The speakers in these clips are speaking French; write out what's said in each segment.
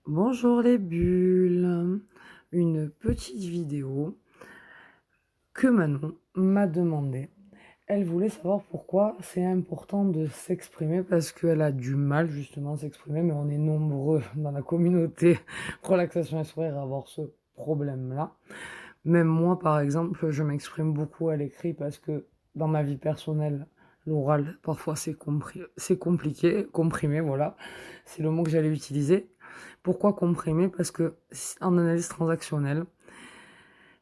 Bonjour les bulles, une petite vidéo que Manon m'a demandé. Elle voulait savoir pourquoi c'est important de s'exprimer parce qu'elle a du mal justement à s'exprimer, mais on est nombreux dans la communauté relaxation et sourire à avoir ce problème-là. Même moi, par exemple, je m'exprime beaucoup à l'écrit parce que dans ma vie personnelle, l'oral, parfois c'est compliqué, comprimé, voilà, c'est le mot que j'allais utiliser. Pourquoi comprimer? Parce que en analyse transactionnelle,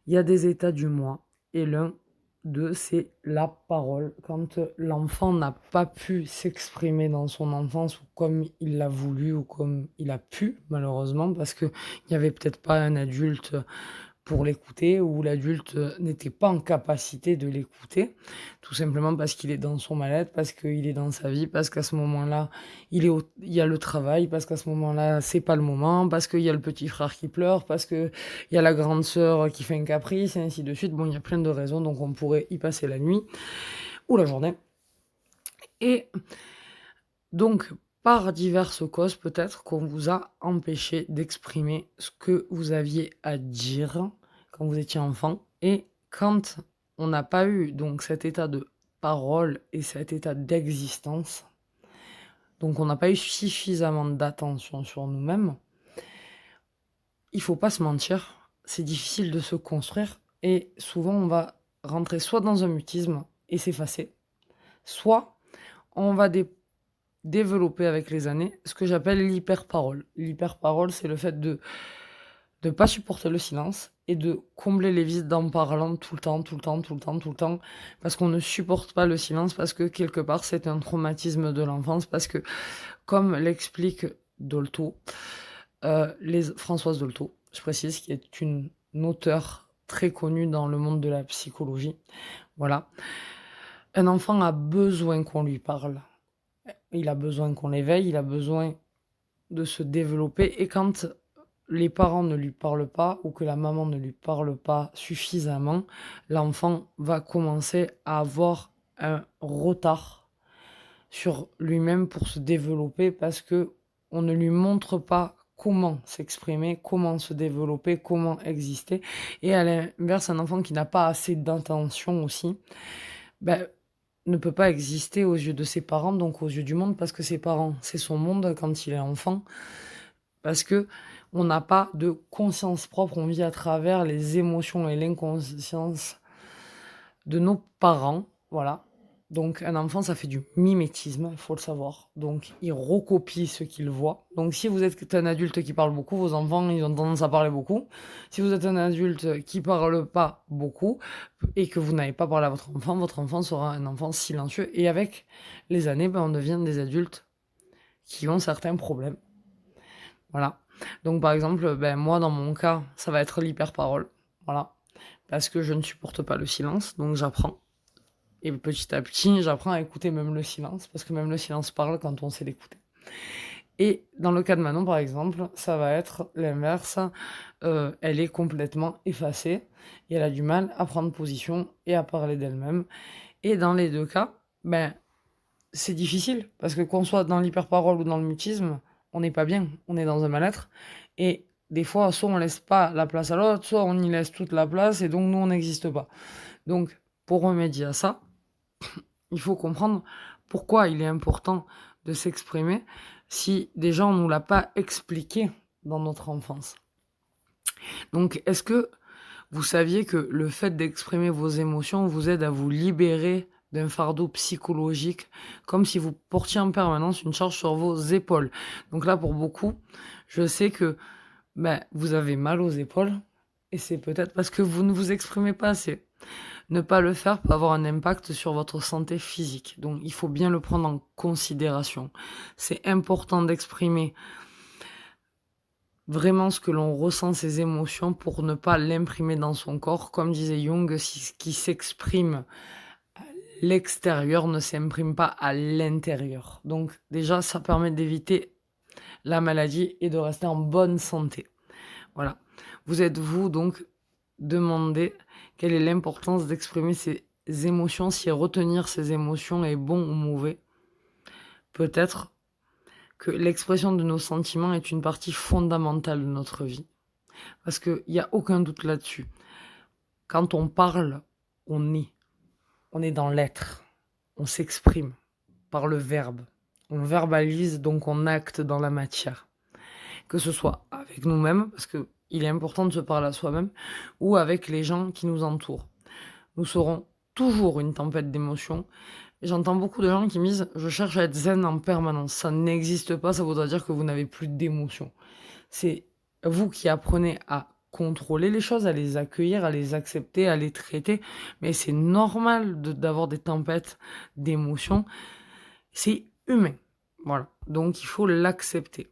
il y a des états du moi et l'un d'eux, c'est la parole. Quand l'enfant n'a pas pu s'exprimer dans son enfance ou comme il l'a voulu ou comme il a pu, malheureusement, parce qu'il n'y avait peut-être pas un adulte pour l'écouter ou l'adulte n'était pas en capacité de l'écouter, tout simplement parce qu'il est dans son mal-être, parce qu'il est dans sa vie, parce qu'à ce moment-là, il y a le travail, parce qu'à ce moment-là, c'est pas le moment, parce qu'il y a le petit frère qui pleure, parce qu'il y a la grande sœur qui fait un caprice, et ainsi de suite. Bon, il y a plein de raisons, donc on pourrait y passer la nuit ou la journée. Et donc, par diverses causes, peut-être qu'on vous a empêché d'exprimer ce que vous aviez à dire quand vous étiez enfant. Et quand on n'a pas eu donc cet état de parole et cet état d'existence, donc on n'a pas eu suffisamment d'attention sur nous-mêmes, il faut pas se mentir, c'est difficile de se construire et souvent on va rentrer soit dans un mutisme et s'effacer, soit on va développer avec les années ce que j'appelle l'hyperparole. L'hyperparole, c'est le fait de ne pas supporter le silence et de combler les vides en parlant tout le temps, tout le temps, tout le temps, tout le temps, parce qu'on ne supporte pas le silence, parce que quelque part c'est un traumatisme de l'enfance, parce que comme l'explique Dolto, Françoise Dolto, je précise, qui est une auteure très connue dans le monde de la psychologie, voilà. Un enfant a besoin qu'on lui parle. Il a besoin qu'on l'éveille, il a besoin de se développer. Et quand les parents ne lui parlent pas ou que la maman ne lui parle pas suffisamment, l'enfant va commencer à avoir un retard sur lui-même pour se développer parce que on ne lui montre pas comment s'exprimer, comment se développer, comment exister. Et à l'inverse, un enfant qui n'a pas assez d'intention aussi, ben, ne peut pas exister aux yeux de ses parents, donc aux yeux du monde, parce que ses parents, c'est son monde quand il est enfant, parce que on n'a pas de conscience propre, on vit à travers les émotions et l'inconscience de nos parents, voilà. Donc un enfant, ça fait du mimétisme, il faut le savoir. Donc il recopie ce qu'il voit. Donc si vous êtes un adulte qui parle beaucoup, vos enfants, ils ont tendance à parler beaucoup. Si vous êtes un adulte qui parle pas beaucoup et que vous n'avez pas parlé à votre enfant sera un enfant silencieux. Et avec les années, ben, on devient des adultes qui ont certains problèmes. Voilà. Donc par exemple, ben, moi dans mon cas, ça va être l'hyperparole. Voilà. Parce que je ne supporte pas le silence, donc j'apprends. Et petit à petit, j'apprends à écouter même le silence, parce que même le silence parle quand on sait l'écouter. Et dans le cas de Manon, par exemple, ça va être l'inverse. Elle est complètement effacée et elle a du mal à prendre position et à parler d'elle-même. Et dans les deux cas, ben, c'est difficile, parce que qu'on soit dans l'hyperparole ou dans le mutisme, on n'est pas bien, on est dans un mal-être. Et des fois, soit on laisse pas la place à l'autre, soit on y laisse toute la place, et donc nous, on n'existe pas. Donc, pour remédier à ça, il faut comprendre pourquoi il est important de s'exprimer si déjà on ne nous l'a pas expliqué dans notre enfance. Donc, est-ce que vous saviez que le fait d'exprimer vos émotions vous aide à vous libérer d'un fardeau psychologique, comme si vous portiez en permanence une charge sur vos épaules? Donc là, pour beaucoup, je sais que vous avez mal aux épaules, et c'est peut-être parce que vous ne vous exprimez pas assez. Ne pas le faire peut avoir un impact sur votre santé physique, donc il faut bien le prendre en considération. C'est important d'exprimer vraiment ce que l'on ressent, ses émotions, pour ne pas l'imprimer dans son corps. Comme disait Jung, ce qui s'exprime à l'extérieur ne s'imprime pas à l'intérieur. Donc déjà, ça permet d'éviter la maladie et de rester en bonne santé. Voilà. Vous êtes-vous donc demandé quelle est l'importance d'exprimer ses émotions, si retenir ses émotions est bon ou mauvais? Peut-être que l'expression de nos sentiments est une partie fondamentale de notre vie. Parce qu'il y a aucun doute là-dessus. Quand on parle, on est. On est dans l'être. On s'exprime par le verbe. On verbalise, donc on acte dans la matière. Que ce soit avec nous-mêmes, parce qu'il est important de se parler à soi-même, ou avec les gens qui nous entourent. Nous serons toujours une tempête d'émotions. J'entends beaucoup de gens qui me disent « je cherche à être zen en permanence ». Ça n'existe pas, ça voudrait dire que vous n'avez plus d'émotions. C'est vous qui apprenez à contrôler les choses, à les accueillir, à les accepter, à les traiter. Mais c'est normal d'avoir des tempêtes d'émotions. C'est humain. Voilà. Donc il faut l'accepter.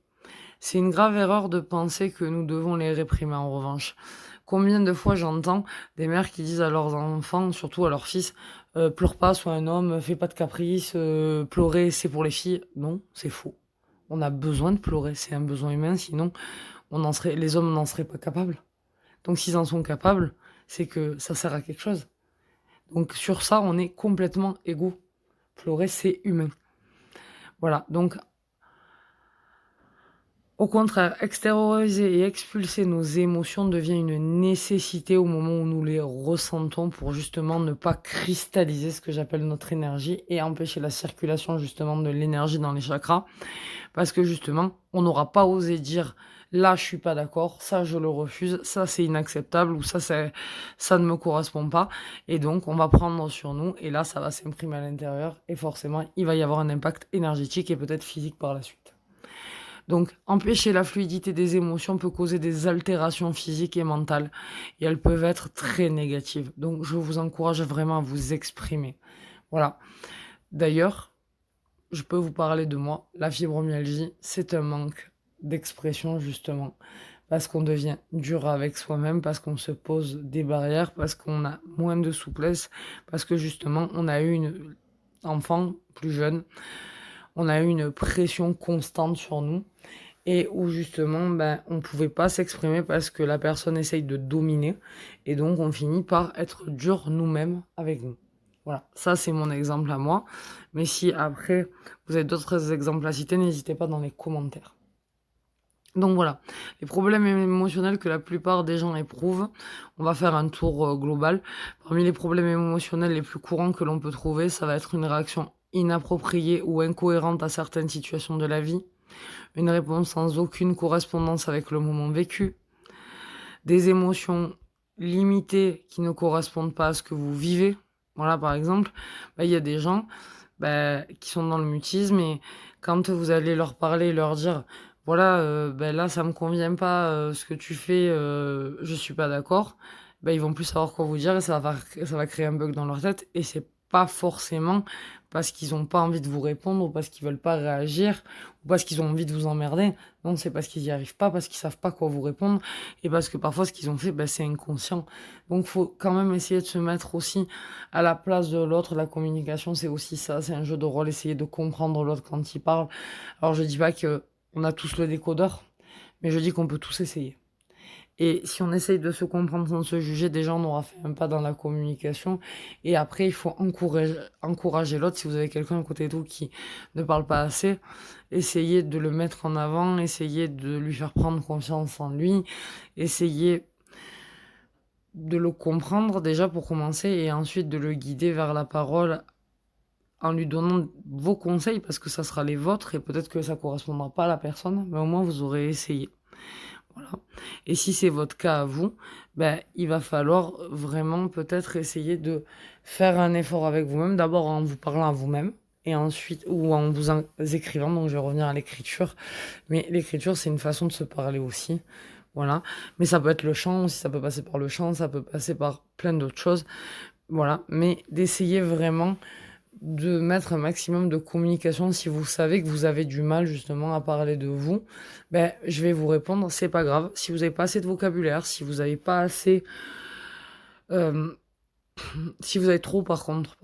C'est une grave erreur de penser que nous devons les réprimer en revanche. Combien de fois j'entends des mères qui disent à leurs enfants, surtout à leurs fils, pleure pas, sois un homme, fais pas de caprices, pleurer c'est pour les filles. Non, c'est faux. On a besoin de pleurer, c'est un besoin humain, sinon les hommes n'en seraient pas capables. Donc s'ils en sont capables, c'est que ça sert à quelque chose. Donc sur ça, on est complètement égaux. Pleurer, c'est humain. Voilà, donc au contraire, extérioriser et expulser nos émotions devient une nécessité au moment où nous les ressentons pour justement ne pas cristalliser ce que j'appelle notre énergie et empêcher la circulation justement de l'énergie dans les chakras. Parce que justement, on n'aura pas osé dire là je suis pas d'accord, ça je le refuse, ça c'est inacceptable ou ça ne me correspond pas. Et donc on va prendre sur nous et là ça va s'imprimer à l'intérieur et forcément il va y avoir un impact énergétique et peut-être physique par la suite. Donc, empêcher la fluidité des émotions peut causer des altérations physiques et mentales. Et elles peuvent être très négatives. Donc, je vous encourage vraiment à vous exprimer. Voilà. D'ailleurs, je peux vous parler de moi. La fibromyalgie, c'est un manque d'expression, justement. Parce qu'on devient dur avec soi-même, parce qu'on se pose des barrières, parce qu'on a moins de souplesse, parce que justement, on a eu une enfant plus jeune, on a eu une pression constante sur nous et où justement on ne pouvait pas s'exprimer parce que la personne essaye de dominer et donc on finit par être dur nous-mêmes avec nous. Voilà, ça c'est mon exemple à moi. Mais si après vous avez d'autres exemples à citer, n'hésitez pas dans les commentaires. Donc voilà, les problèmes émotionnels que la plupart des gens éprouvent, on va faire un tour global. Parmi les problèmes émotionnels les plus courants que l'on peut trouver, ça va être une réaction inappropriée ou incohérente à certaines situations de la vie, une réponse sans aucune correspondance avec le moment vécu, des émotions limitées qui ne correspondent pas à ce que vous vivez. Voilà, par exemple, il y a des gens qui sont dans le mutisme et quand vous allez leur parler, leur dire voilà, là ça me convient pas, ce que tu fais, je suis pas d'accord, ils vont plus savoir quoi vous dire et ça va créer un bug dans leur tête et c'est pas forcément parce qu'ils ont pas envie de vous répondre ou parce qu'ils veulent pas réagir ou parce qu'ils ont envie de vous emmerder. Non, c'est parce qu'ils y arrivent pas, parce qu'ils savent pas quoi vous répondre et parce que parfois ce qu'ils ont fait, c'est inconscient. Donc faut quand même essayer de se mettre aussi à la place de l'autre. La communication, c'est aussi ça, c'est un jeu de rôle, essayer de comprendre l'autre quand il parle. Alors je dis pas que on a tous le décodeur, mais je dis qu'on peut tous essayer. Et si on essaye de se comprendre sans se juger, déjà on aura fait un pas dans la communication. Et après, il faut encourager l'autre. Si vous avez quelqu'un à côté de vous qui ne parle pas assez, essayez de le mettre en avant, essayez de lui faire prendre confiance en lui, essayez de le comprendre déjà pour commencer et ensuite de le guider vers la parole en lui donnant vos conseils parce que ça sera les vôtres et peut-être que ça correspondra pas à la personne, mais au moins vous aurez essayé. Voilà. Et si c'est votre cas à vous, il va falloir vraiment peut-être essayer de faire un effort avec vous-même, d'abord en vous parlant à vous-même et ensuite ou en vous écrivant. Donc je vais revenir à l'écriture, mais l'écriture c'est une façon de se parler aussi. Voilà, mais ça peut être le chant aussi, ça peut passer par le chant, ça peut passer par plein d'autres choses. Voilà, mais d'essayer vraiment de mettre un maximum de communication. Si vous savez que vous avez du mal justement à parler de vous, je vais vous répondre, c'est pas grave. Si vous n'avez pas assez de vocabulaire, si vous n'avez pas assez... si vous avez trop par contre,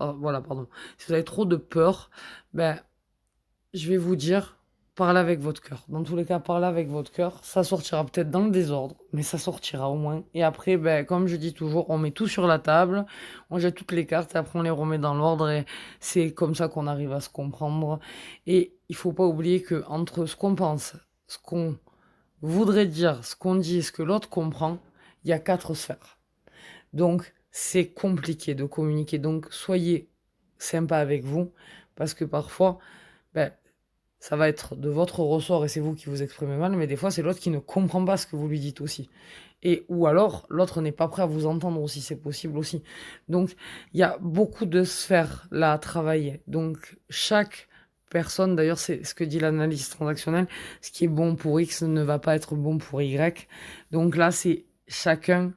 si vous avez trop de peur, je vais vous dire, parlez avec votre cœur. Dans tous les cas, parlez avec votre cœur. Ça sortira peut-être dans le désordre, mais ça sortira au moins. Et après, ben, comme je dis toujours, on met tout sur la table, on jette toutes les cartes, et après on les remet dans l'ordre, et c'est comme ça qu'on arrive à se comprendre. Et il faut pas oublier que entre ce qu'on pense, ce qu'on voudrait dire, ce qu'on dit et ce que l'autre comprend, il y a 4 sphères. Donc, c'est compliqué de communiquer. Donc, soyez sympa avec vous, parce que parfois, ben, ça va être de votre ressort et c'est vous qui vous exprimez mal, mais des fois, c'est l'autre qui ne comprend pas ce que vous lui dites aussi. Et ou alors, l'autre n'est pas prêt à vous entendre aussi, c'est possible aussi. Donc, il y a beaucoup de sphères là à travailler. Donc, chaque personne, d'ailleurs, c'est ce que dit l'analyse transactionnelle, ce qui est bon pour X ne va pas être bon pour Y. Donc là, c'est chacun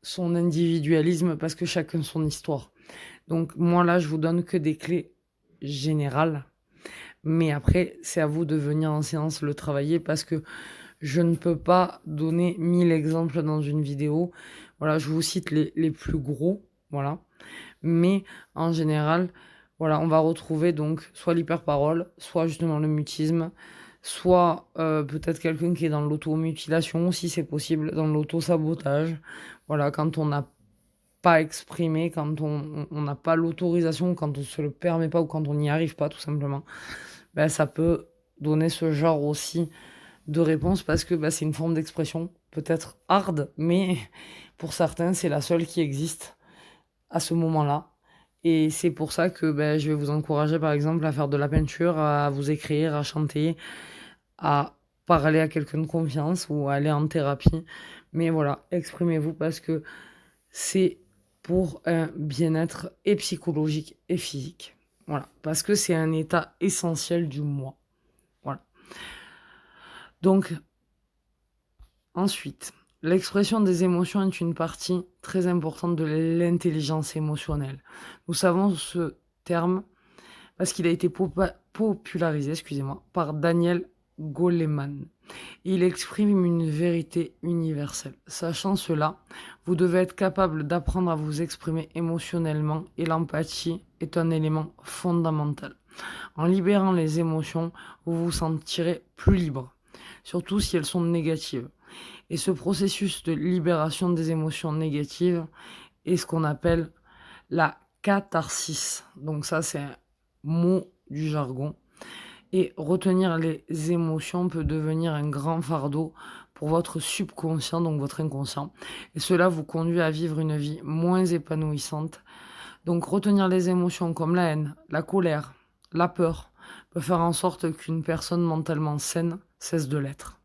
son individualisme parce que chacun son histoire. Donc, moi, là, je vous donne que des clés générales. Mais après, c'est à vous de venir en séance le travailler parce que je ne peux pas donner 1000 exemples dans une vidéo. Voilà, je vous cite les plus gros, voilà. Mais en général, voilà, on va retrouver donc soit l'hyperparole, soit justement le mutisme, soit peut-être quelqu'un qui est dans l'automutilation, si c'est possible, dans l'auto-sabotage. Voilà, quand on n'a pas exprimé, quand on n'a pas l'autorisation, quand on se le permet pas ou quand on n'y arrive pas tout simplement, ben, ça peut donner ce genre aussi de réponse parce que ben, c'est une forme d'expression, peut-être hard, mais pour certains, c'est la seule qui existe à ce moment-là. Et c'est pour ça que ben, je vais vous encourager, par exemple, à faire de la peinture, à vous écrire, à chanter, à parler à quelqu'un de confiance ou à aller en thérapie. Mais voilà, exprimez-vous parce que c'est pour un bien-être et psychologique et physique. Voilà, parce que c'est un état essentiel du moi. Voilà. Donc, ensuite, l'expression des émotions est une partie très importante de l'intelligence émotionnelle. Nous savons ce terme parce qu'il a été popularisé, par Daniel Goleman. Il exprime une vérité universelle. Sachant cela, vous devez être capable d'apprendre à vous exprimer émotionnellement et l'empathie est un élément fondamental. En libérant les émotions, vous vous sentirez plus libre, surtout si elles sont négatives. Et ce processus de libération des émotions négatives est ce qu'on appelle la catharsis. Donc ça, c'est un mot du jargon. Et retenir les émotions peut devenir un grand fardeau pour votre subconscient, donc votre inconscient. Et cela vous conduit à vivre une vie moins épanouissante. Donc retenir les émotions comme la haine, la colère, la peur peut faire en sorte qu'une personne mentalement saine cesse de l'être.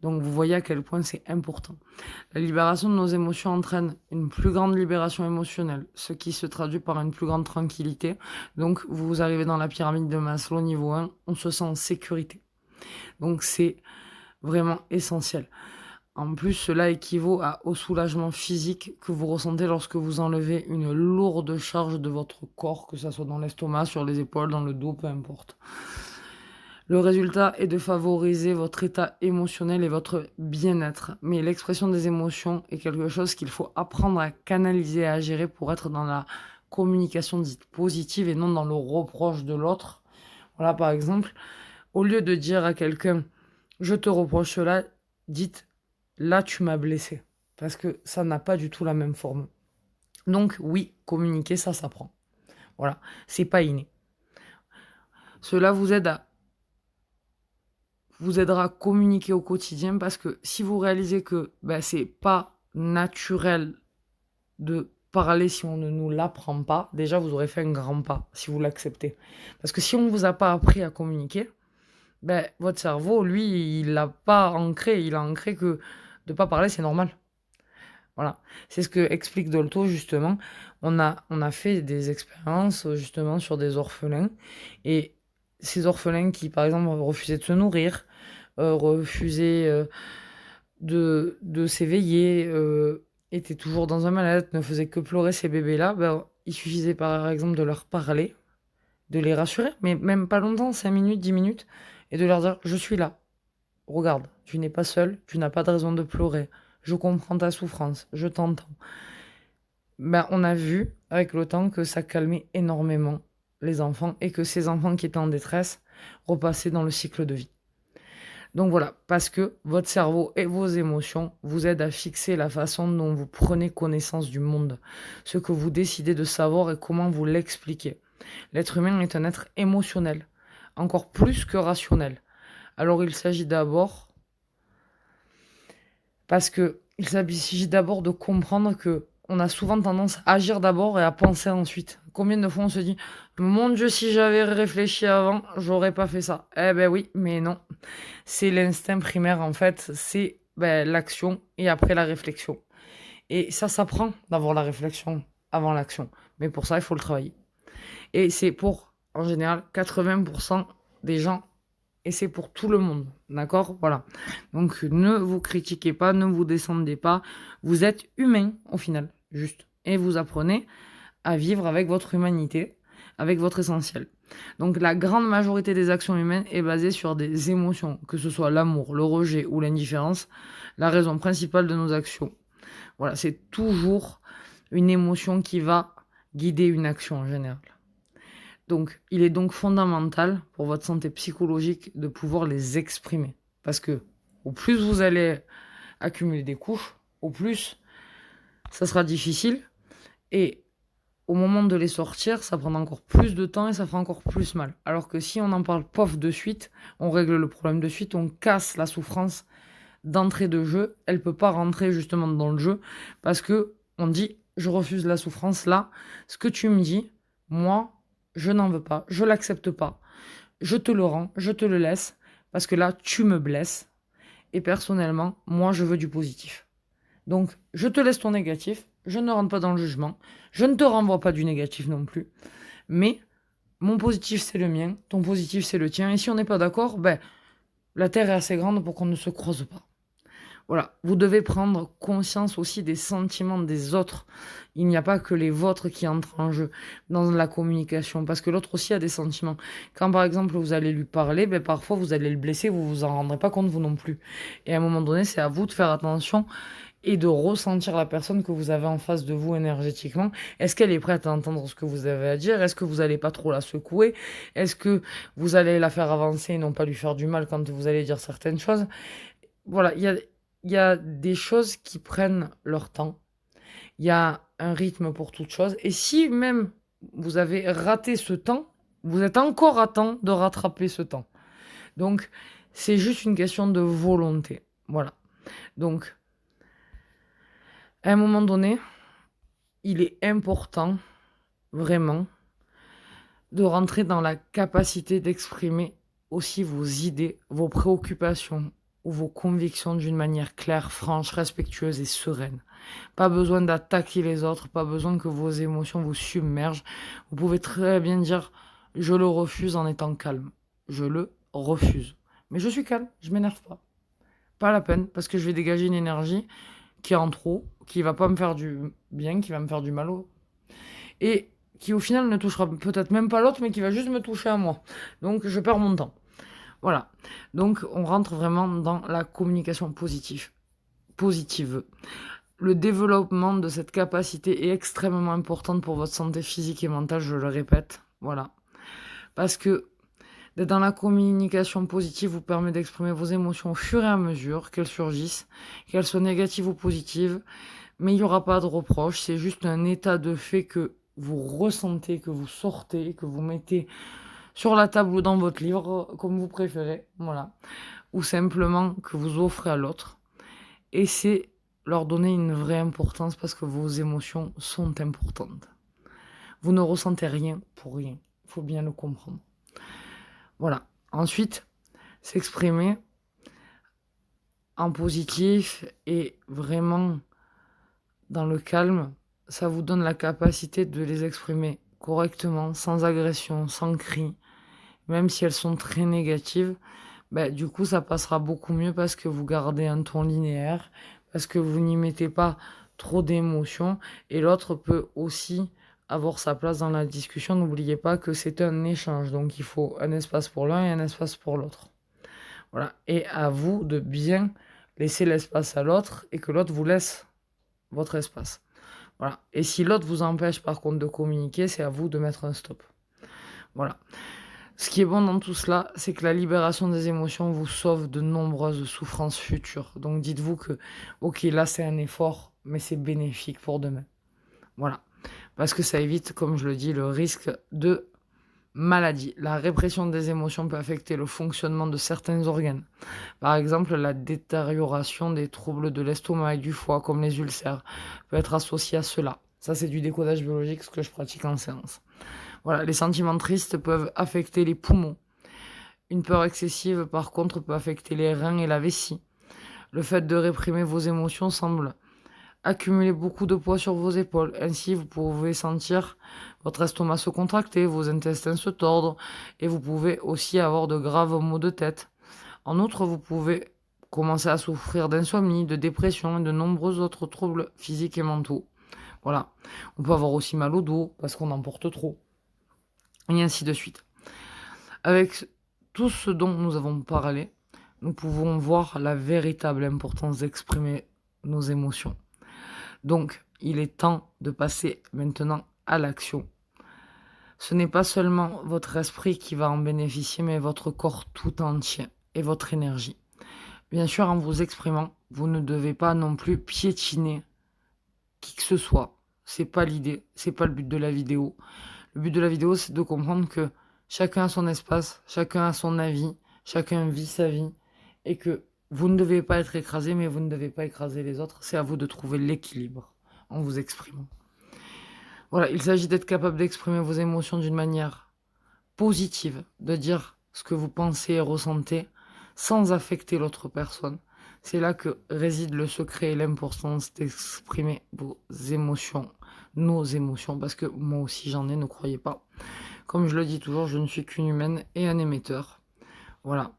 Donc vous voyez à quel point c'est important. La libération de nos émotions entraîne une plus grande libération émotionnelle, ce qui se traduit par une plus grande tranquillité. Donc vous arrivez dans la pyramide de Maslow niveau 1, on se sent en sécurité. Donc c'est vraiment essentiel. En plus, cela équivaut au soulagement physique que vous ressentez lorsque vous enlevez une lourde charge de votre corps, que ce soit dans l'estomac, sur les épaules, dans le dos, peu importe. Le résultat est de favoriser votre état émotionnel et votre bien-être. Mais l'expression des émotions est quelque chose qu'il faut apprendre à canaliser et à gérer pour être dans la communication dite positive et non dans le reproche de l'autre. Voilà, par exemple, au lieu de dire à quelqu'un « je te reproche cela », dites « là, tu m'as blessé ». Parce que ça n'a pas du tout la même forme. Donc oui, communiquer, ça s'apprend. Voilà, c'est pas inné. Cela vous aidera à communiquer au quotidien parce que si vous réalisez que c'est pas naturel de parler si on ne nous l'apprend pas, déjà vous aurez fait un grand pas si vous l'acceptez. Parce que si on ne vous a pas appris à communiquer, votre cerveau, lui, il l'a pas ancré. Il a ancré que de pas parler, c'est normal. Voilà. C'est ce que explique Dolto, justement. On a fait des expériences, justement, sur des orphelins. Et ces orphelins qui, par exemple, refusaient de se nourrir, refusaient de s'éveiller, étaient toujours dans un mal-être, ne faisaient que pleurer ces bébés-là, il suffisait, par exemple, de leur parler, de les rassurer, mais même pas longtemps, 5 minutes, 10 minutes, et de leur dire: «Je suis là. Regarde, tu n'es pas seul, tu n'as pas de raison de pleurer. Je comprends ta souffrance, je t'entends». On a vu avec le temps que ça calmait énormément les enfants et que ces enfants qui étaient en détresse repassaient dans le cycle de vie. Donc voilà, parce que votre cerveau et vos émotions vous aident à fixer la façon dont vous prenez connaissance du monde, ce que vous décidez de savoir et comment vous l'expliquez. L'être humain est un être émotionnel, encore plus que rationnel. Alors il s'agit d'abord, parce que il s'agit d'abord de comprendre que on a souvent tendance à agir d'abord et à penser ensuite. Combien de fois on se dit: «Mon Dieu, si j'avais réfléchi avant, j'aurais pas fait ça». Eh ben oui, mais non. C'est l'instinct primaire en fait, c'est, l'action et après la réflexion. Et ça s'apprend d'avoir la réflexion avant l'action. Mais pour ça, il faut le travailler. Et c'est pour, en général, 80 des gens et c'est pour tout le monde, d'accord? Voilà. Donc ne vous critiquez pas, ne vous descendez pas. Vous êtes humain au final, juste. Et vous apprenez à vivre avec votre humanité, avec votre essentiel. Donc la grande majorité des actions humaines est basée sur des émotions, que ce soit l'amour, le rejet ou l'indifférence, la raison principale de nos actions. Voilà, c'est toujours une émotion qui va guider une action en général. Donc, il est donc fondamental pour votre santé psychologique de pouvoir les exprimer. Parce que au plus vous allez accumuler des couches, au plus ça sera difficile. Et au moment de les sortir, ça prendra encore plus de temps et ça fera encore plus mal. Alors que si on en parle pof de suite, on règle le problème de suite, on casse la souffrance d'entrée de jeu. Elle peut pas rentrer justement dans le jeu parce que on dit je refuse la souffrance là. Ce que tu me dis, moi, je n'en veux pas, je l'accepte pas. Je te le rends, je te le laisse parce que là, tu me blesses. Et personnellement, moi, je veux du positif. Donc, je te laisse ton négatif, je ne rentre pas dans le jugement, je ne te renvoie pas du négatif non plus, mais mon positif c'est le mien, ton positif c'est le tien, et si on n'est pas d'accord, la terre est assez grande pour qu'on ne se croise pas. Voilà, vous devez prendre conscience aussi des sentiments des autres. Il n'y a pas que les vôtres qui entrent en jeu dans la communication, parce que l'autre aussi a des sentiments. Quand par exemple vous allez lui parler, parfois vous allez le blesser, vous vous en rendrez pas compte vous non plus. Et à un moment donné, c'est à vous de faire attention et de ressentir la personne que vous avez en face de vous énergétiquement. Est-ce qu'elle est prête à entendre ce que vous avez à dire? Est-ce que vous allez pas trop la secouer? Est-ce que vous allez la faire avancer et non pas lui faire du mal quand vous allez dire certaines choses? Voilà, il y a des choses qui prennent leur temps. Il y a un rythme pour toute chose. Et si même vous avez raté ce temps, vous êtes encore à temps de rattraper ce temps. Donc, c'est juste une question de volonté. Voilà. Donc, à un moment donné, il est important, vraiment, de rentrer dans la capacité d'exprimer aussi vos idées, vos préoccupations ou vos convictions d'une manière claire, franche, respectueuse et sereine. Pas besoin d'attaquer les autres, pas besoin que vos émotions vous submergent. Vous pouvez très bien dire je le refuse en étant calme. Je le refuse. Mais je suis calme, je m'énerve pas. Pas la peine, parce que je vais dégager une énergie qui est en trop, qui va pas me faire du bien, qui va me faire du mal. Et qui au final ne touchera peut-être même pas l'autre, mais qui va juste me toucher à moi. Donc je perds mon temps. Voilà. Donc on rentre vraiment dans la communication positive. Le développement de cette capacité est extrêmement important pour votre santé physique et mentale, je le répète. Voilà. Parce que d'être dans la communication positive vous permet d'exprimer vos émotions au fur et à mesure qu'elles surgissent, qu'elles soient négatives ou positives. Mais il n'y aura pas de reproche, c'est juste un état de fait que vous ressentez, que vous sortez, que vous mettez sur la table ou dans votre livre, comme vous préférez, voilà. Ou simplement que vous offrez à l'autre. Et c'est leur donner une vraie importance parce que vos émotions sont importantes. Vous ne ressentez rien pour rien, il faut bien le comprendre. Voilà. Ensuite, s'exprimer en positif et vraiment dans le calme, ça vous donne la capacité de les exprimer correctement, sans agression, sans cri, même si elles sont très négatives. Du coup, ça passera beaucoup mieux parce que vous gardez un ton linéaire, parce que vous n'y mettez pas trop d'émotions, et l'autre peut aussi avoir sa place dans la discussion. N'oubliez pas que c'est un échange, donc il faut un espace pour l'un et un espace pour l'autre. Voilà. Et à vous de bien laisser l'espace à l'autre et que l'autre vous laisse votre espace. Voilà. Et si l'autre vous empêche par contre de communiquer, c'est à vous de mettre un stop. Voilà. Ce qui est bon dans tout cela, c'est que la libération des émotions vous sauve de nombreuses souffrances futures. Donc dites-vous que, OK, là c'est un effort, mais c'est bénéfique pour demain. Voilà. Parce que ça évite, comme je le dis, le risque de maladie. La répression des émotions peut affecter le fonctionnement de certains organes. Par exemple, la détérioration des troubles de l'estomac et du foie, comme les ulcères, peut être associée à cela. Ça, c'est du décodage biologique, ce que je pratique en séance. Voilà, les sentiments tristes peuvent affecter les poumons. Une peur excessive, par contre, peut affecter les reins et la vessie. Le fait de réprimer vos émotions semble accumuler beaucoup de poids sur vos épaules. Ainsi, vous pouvez sentir votre estomac se contracter, vos intestins se tordre, et vous pouvez aussi avoir de graves maux de tête. En outre, vous pouvez commencer à souffrir d'insomnie, de dépression et de nombreux autres troubles physiques et mentaux. Voilà. On peut avoir aussi mal au dos parce qu'on en porte trop. Et ainsi de suite. Avec tout ce dont nous avons parlé, nous pouvons voir la véritable importance d'exprimer nos émotions. Donc, il est temps de passer maintenant à l'action. Ce n'est pas seulement votre esprit qui va en bénéficier, mais votre corps tout entier et votre énergie. Bien sûr, en vous exprimant, vous ne devez pas non plus piétiner qui que ce soit. C'est pas l'idée, c'est pas le but de la vidéo. Le but de la vidéo, c'est de comprendre que chacun a son espace, chacun a son avis, chacun vit sa vie, et que vous ne devez pas être écrasé, mais vous ne devez pas écraser les autres. C'est à vous de trouver l'équilibre en vous exprimant. Voilà, il s'agit d'être capable d'exprimer vos émotions d'une manière positive, de dire ce que vous pensez et ressentez sans affecter l'autre personne. C'est là que réside le secret et l'importance d'exprimer vos émotions, nos émotions, parce que moi aussi j'en ai, ne croyez pas. Comme je le dis toujours, je ne suis qu'une humaine et un émetteur. Voilà.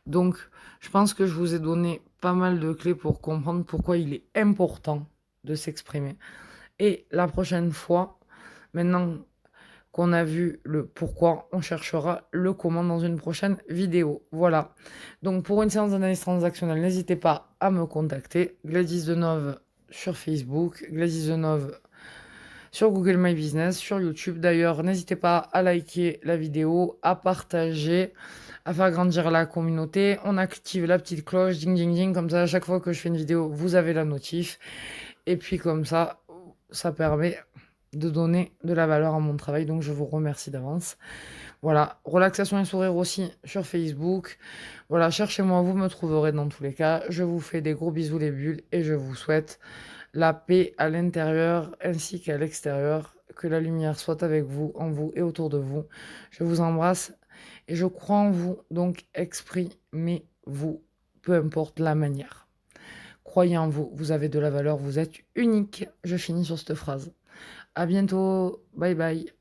Donc, je pense que je vous ai donné pas mal de clés pour comprendre pourquoi il est important de s'exprimer. Et la prochaine fois, maintenant qu'on a vu le pourquoi, on cherchera le comment dans une prochaine vidéo. Voilà. Donc pour une séance d'analyse transactionnelle, n'hésitez pas à me contacter. Gladys Deneuve sur Facebook, Gladys Deneuve sur Google My Business, sur YouTube. D'ailleurs, n'hésitez pas à liker la vidéo, à partager, à faire grandir la communauté. On active la petite cloche, ding ding ding, comme ça à chaque fois que je fais une vidéo, vous avez la notif. Et puis comme ça permet de donner de la valeur à mon travail, donc je vous remercie d'avance. Voilà, relaxation et sourire aussi sur Facebook. Voilà, cherchez-moi, vous me trouverez dans tous les cas. Je vous fais des gros bisous les bulles et je vous souhaite la paix à l'intérieur ainsi qu'à l'extérieur. Que la lumière soit avec vous, en vous et autour de vous. Je vous embrasse et je crois en vous, donc exprimez-vous, peu importe la manière. Croyez en vous, vous avez de la valeur, vous êtes unique. Je finis sur cette phrase. À bientôt, bye bye.